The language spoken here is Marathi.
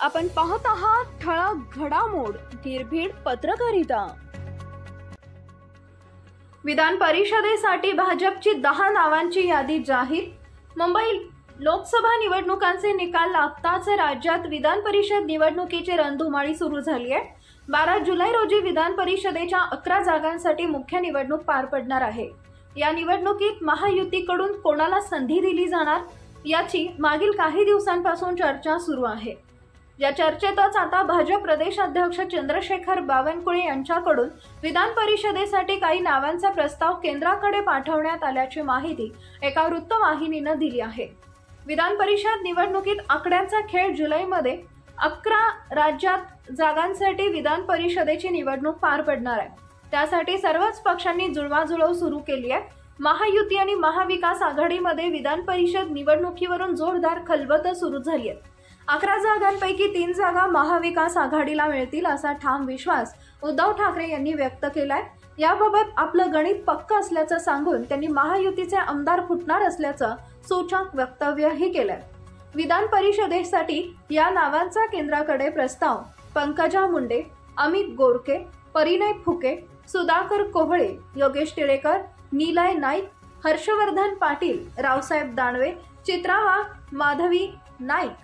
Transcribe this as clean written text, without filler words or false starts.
आपण पाहत आहात ठळक घडामोड निर्भीड पत्रकारिता। विधान परिषदेसाठी भाजपची 10 नावांची यादी जाहीर। मुंबई लोकसभा निवडणुकांचे निकाल लागताच राज्यात विधान परिषद निवडणुकीची रणधुमाळी सुरू झाली आहे। 12 जुलै रोजी विधान परिषदेच्या 11 जागांसाठी मुख्य निवडणूक पार पडणार आहे। या निवडणुकीत महायुतीकडून कोणाला संधी दिली जाणार याची मागील काही दिवसांपासून चर्चा सुरू आहे। या चर्चेतच आता भाजप प्रदेशाध्यक्ष चंद्रशेखर बावनकुळे यांच्याकडून विधान परिषदेसाठी काही नावांचा प्रस्ताव केंद्राकडे पाठवण्यात आल्याची माहिती एका वृत्तवाहिनीने दिली आहे। विधान परिषद निवडणुकीत आकड्यांचा खेळ जुलैमध्ये 11 राज्यात जागांसाठी विधान परिषदेची निवडणूक पार पडणार आहे। त्यासाठी सर्वच पक्षांनी जुळवाजुळव सुरू केली आहे। महायुती आणि महाविकास आघाडीमध्ये विधान परिषद निवडणुकीवरून जोरदार खलबत सुरू झाली आहे। 11 जागांपैकी 3 जागा महाविकास आघाडीला मिळतील असा ठाम विश्वास उद्धव ठाकरे यांनी व्यक्त केलाय। याबाबत आपलं गणित पक्क असल्याचं सांगून त्यांनी महायुतीचे आमदार फुटणार असल्याचं सूचक वक्तव्यही केलंय। विधान परिषदेसाठी या नावांचा केंद्राकडे प्रस्ताव पंकजा मुंडे, अमित गोरके, परिणय फुके, सुधाकर कोहळे, योगेश टिळेकर, नीलय नाईक, हर्षवर्धन पाटील, रावसाहेब दानवे, चित्रा वाघ, माधवी नाईक